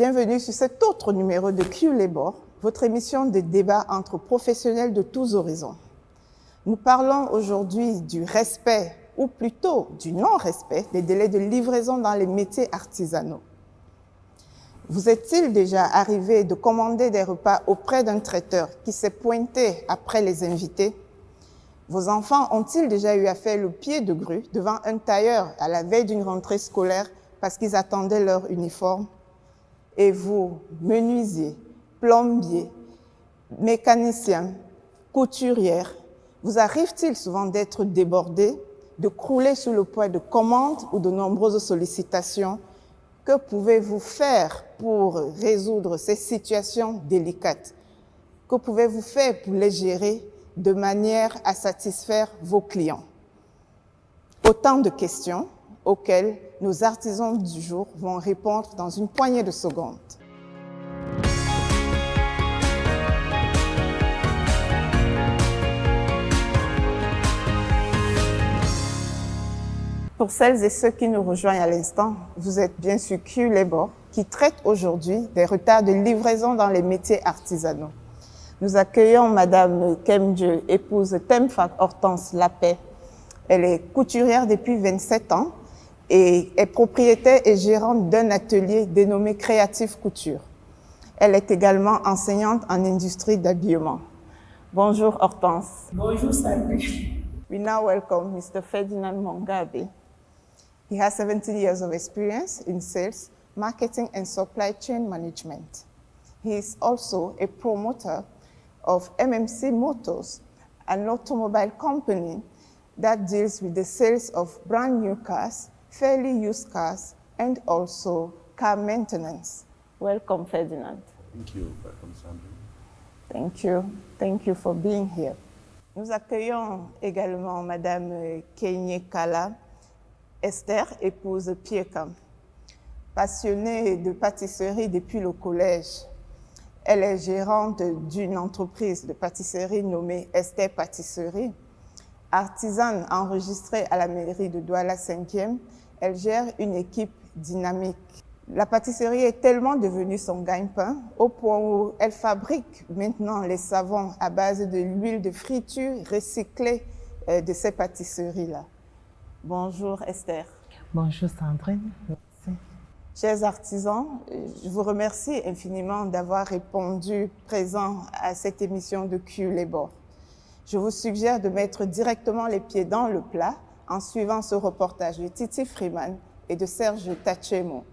Bienvenue sur cet autre numéro de Q-Labor, votre émission de débat entre professionnels de tous horizons. Nous parlons aujourd'hui du respect, ou plutôt du non-respect, des délais de livraison dans les métiers artisanaux. Vous est-il déjà arrivé de commander des repas auprès d'un traiteur qui s'est pointé après les invités? Vos enfants ont-ils déjà eu à faire le pied de grue devant un tailleur à la veille d'une rentrée scolaire parce qu'ils attendaient leur uniforme? Et vous, menuisiers, plombiers, mécaniciens, couturières, vous arrive-t-il souvent d'être débordés, de crouler sous le poids de commandes ou de nombreuses sollicitations? Que pouvez-vous faire pour résoudre ces situations délicates? Que pouvez-vous faire pour les gérer de manière à satisfaire vos clients? Autant de questions auxquelles nos artisans du jour vont répondre dans une poignée de secondes. Pour celles et ceux qui nous rejoignent à l'instant, vous êtes bien sûr Q-Labor, qui traite aujourd'hui des retards de livraison dans les métiers artisanaux. Nous accueillons Madame Kemdje, épouse Temfak Hortense Lapet. Elle est couturière depuis 27 ans et est propriétaire et gérante d'un atelier dénommé Creative Couture. Elle est également enseignante en industrie d'habillement. Bonjour Hortense. Bonjour Sandrine. We now welcome Mr. Ferdinand Mongabe. He has 17 years of experience in sales, marketing and supply chain management. He is also a promoter of MMC Motors, an automobile company that deals with the sales of brand new cars, fairly used cars, and also car maintenance. Welcome, Ferdinand. Thank you. Welcome, Sandrine. Thank you. Thank you for being here. Nous accueillons également Madame Kenye Kala Esther, épouse Piekam. Passionnée de pâtisserie depuis le collège, elle est gérante d'une entreprise de pâtisserie nommée Esther Pâtisserie. Artisane enregistrée à la mairie de Douala 5e, elle gère une équipe dynamique. La pâtisserie est tellement devenue son gagne-pain au point où elle fabrique maintenant les savons à base de l'huile de friture recyclée de ces pâtisseries-là. Bonjour Esther. Bonjour Sandrine. Merci. Chers artisans, je vous remercie infiniment d'avoir répondu présent à cette émission de Q-Labor. Je vous suggère de mettre directement les pieds dans le plat en suivant ce reportage de Titi Freeman et de Serge Tachemo.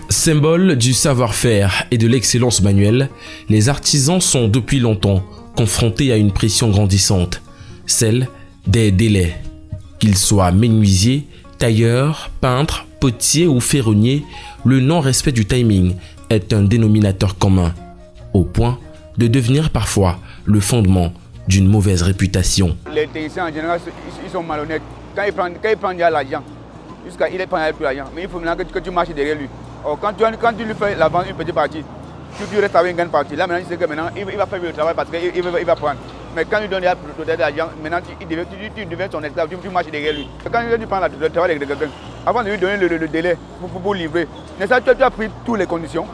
Symbole du savoir-faire et de l'excellence manuelle, les artisans sont depuis longtemps confrontés à une pression grandissante, celle des délais. Qu'ils soient menuisiers, tailleurs, peintres, potiers ou ferronniers, le non-respect du timing est un dénominateur commun, au point de devenir parfois le fondement d'une mauvaise réputation. Les techniciens en général, ils sont malhonnêtes. Quand ils prennent déjà l'argent, jusqu'à il ne prend plus l'argent, mais il faut maintenant que tu marches derrière lui. Or, quand tu lui fais la vente une petite partie, tu restes avec une grande partie. Là maintenant, tu sais que maintenant, il va faire le travail parce qu'il va prendre. Mais quand il donne de l'argent, maintenant tu deviens son esclave, tu marches derrière lui. Quand tu prends le travail de quelqu'un, avant de lui donner le délai pour livrer, tu as pris toutes les conditions.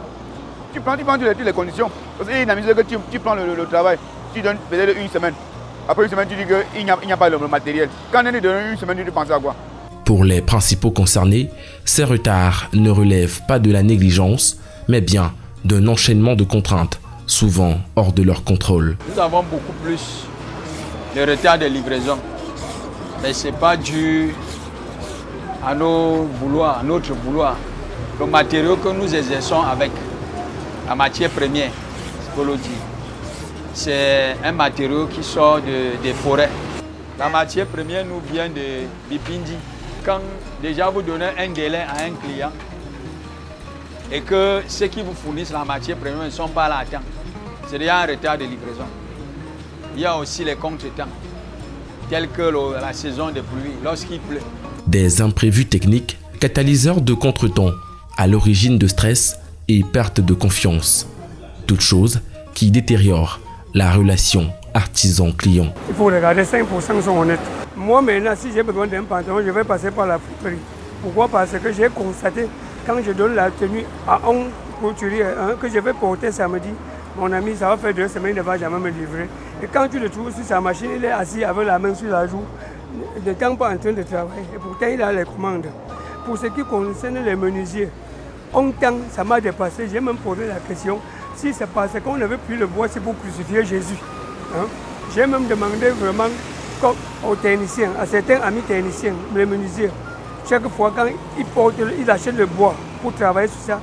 Tu prends toutes les conditions. Parce qu'il a mis que tu prends le travail, tu donnes peut-être une semaine. Après une semaine, tu dis qu'il n'y a pas le matériel. Quand on lui donne une semaine, tu penses à quoi? Pour les principaux concernés, ces retards ne relèvent pas de la négligence, mais bien d'un enchaînement de contraintes, souvent hors de leur contrôle. Nous avons beaucoup plus de retard de livraison, mais ce n'est pas dû à nos bouloirs, à notre boulot. Le matériau que nous exerçons avec la matière première, c'est un matériau qui sort des forêts. La matière première nous vient de Bipindi. Quand déjà vous donnez un délai à un client et que ceux qui vous fournissent la matière première ne sont pas là à temps, c'est déjà un retard de livraison. Il y a aussi les contretemps, tels que la saison des pluies, lorsqu'il pleut. Des imprévus techniques, catalyseurs de contretemps, à l'origine de stress et perte de confiance. toute chose qui détériore la relation artisan-client. Il faut regarder 5% sont honnêtes. Moi maintenant, si j'ai besoin d'un pantalon, je vais passer par la friperie. Pourquoi? Parce que j'ai constaté, quand je donne la tenue à un couturier que je vais porter samedi, mon ami, ça va faire 2 semaines, il ne va jamais me livrer. Et quand tu le trouves sur sa machine, il est assis avec la main sur la joue, ne temps pas en train de travailler. Et pourtant, il a les commandes. Pour ce qui concerne les menuisiers, un temps, ça m'a dépassé. J'ai même posé la question si c'est parce qu'on ne veut plus le bois, c'est pour crucifier Jésus. Hein? J'ai même demandé vraiment aux techniciens, à certains amis techniciens, les menuisiers, chaque fois quand ils achètent le bois pour travailler sur ça,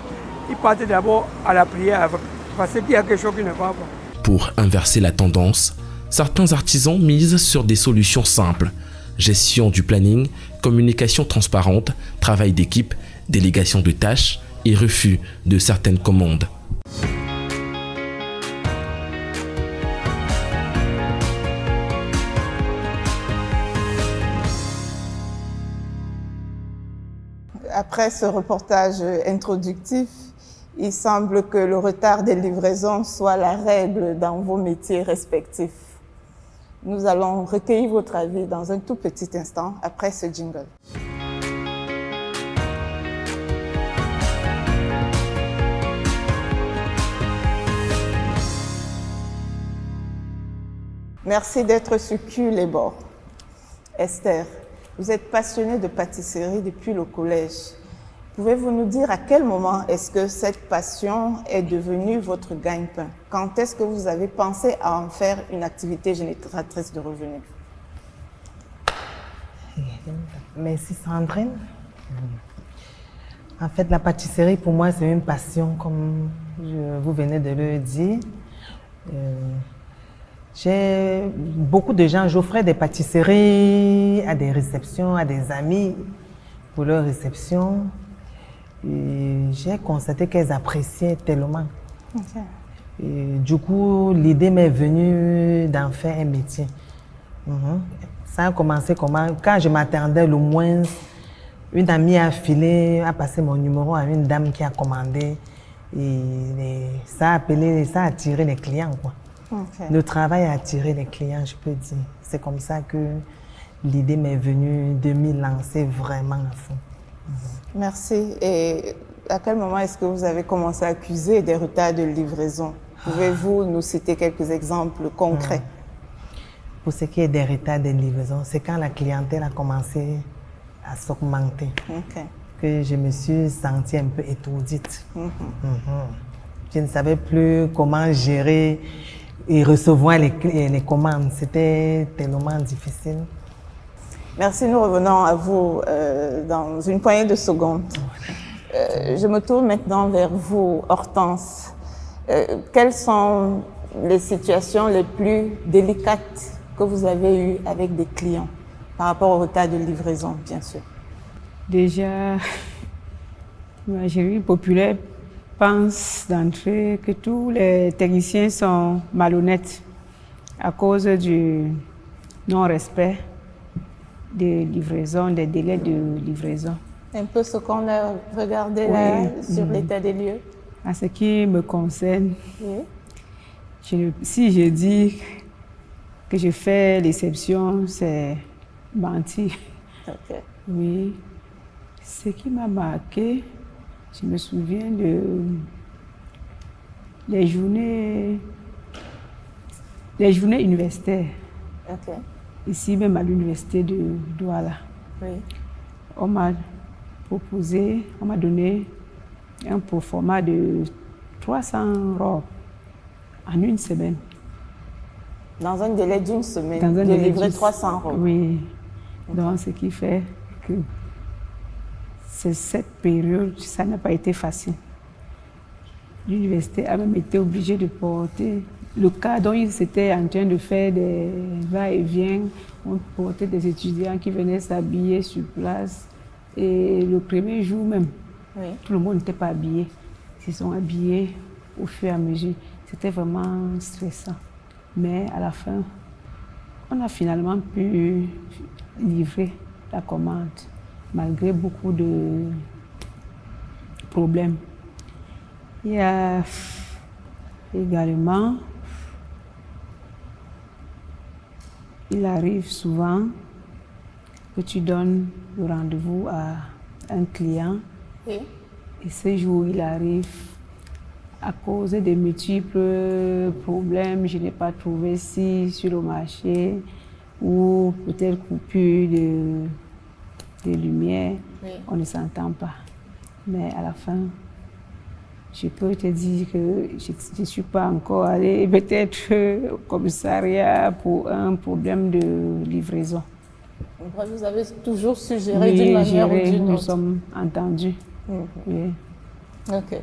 ils partent d'abord à la prière avec, parce qu'il y a quelque chose qui ne va pas. Pour inverser la tendance, certains artisans misent sur des solutions simples. Gestion du planning, communication transparente, travail d'équipe, délégation de tâches et refus de certaines commandes. Après ce reportage introductif, il semble que le retard des livraisons soit la règle dans vos métiers respectifs. Nous allons recueillir votre avis dans un tout petit instant après ce jingle. Merci d'être sur Q les bords. Esther, vous êtes passionnée de pâtisserie depuis le collège. Pouvez-vous nous dire à quel moment est-ce que cette passion est devenue votre gagne-pain? Quand est-ce que vous avez pensé à en faire une activité génératrice de revenus? Merci Sandrine. En fait, la pâtisserie pour moi c'est une passion comme vous venez de le dire. J'ai beaucoup de gens, j'offrais des pâtisseries à des réceptions, à des amis pour leur réception. Et j'ai constaté qu'elles appréciaient tellement. Okay. Et du coup, l'idée m'est venue d'en faire un métier. Ça a commencé comment? Quand je m'attendais, le moins, une amie a filé, a passé mon numéro à une dame qui a commandé. Et ça a attiré les clients, quoi. Okay. Le travail a attiré les clients, je peux dire. C'est comme ça que l'idée m'est venue de m'y lancer vraiment à fond. Merci. Et à quel moment est-ce que vous avez commencé à accuser des retards de livraison? Pouvez-vous nous citer quelques exemples concrets? Pour ce qui est des retards de livraison, c'est quand la clientèle a commencé à s'augmenter que je me suis sentie un peu étourdite. Je ne savais plus comment gérer et recevoir les commandes. C'était tellement difficile. Merci, nous revenons à vous dans une poignée de secondes. Je me tourne maintenant vers vous, Hortense. Quelles sont les situations les plus délicates que vous avez eues avec des clients par rapport au retard de livraison, bien sûr? Déjà, l'imagerie populaire pense d'entrée que tous les techniciens sont malhonnêtes à cause du non-respect des livraisons, des délais de livraison. Un peu ce qu'on a regardé là sur l'état des lieux. À ce qui me concerne, si je dis que je fais l'exception, c'est mentir. Oui. Ce qui m'a marqué, je me souviens de les journées universitaires. Ici même à l'université de Douala. On m'a proposé, on m'a donné un proforma de 300 robes en une semaine. Dans un délai d'une semaine, de livrer 300 robes? Oui. Donc ce qui fait que cette période, ça n'a pas été facile. L'université a même été obligée de porter le cas dont ils étaient en train de faire des va-et-vient. On portait des étudiants qui venaient s'habiller sur place. Et le premier jour même, tout le monde n'était pas habillé. Ils se sont habillés au fur et à mesure. C'était vraiment stressant. Mais à la fin, on a finalement pu livrer la commande, malgré beaucoup de problèmes. Il y a Également, il arrive souvent que tu donnes le rendez-vous à un client et ce jour, il arrive à cause de multiples problèmes. Je n'ai pas trouvé ci sur le marché ou peut-être coupure de lumière. On ne s'entend pas. Mais à la fin, je peux te dire que je ne suis pas encore allée peut-être au commissariat pour un problème de livraison. Vous avez toujours suggéré d'une manière ou d'une autre. Nous sommes entendus. Oui. Ok.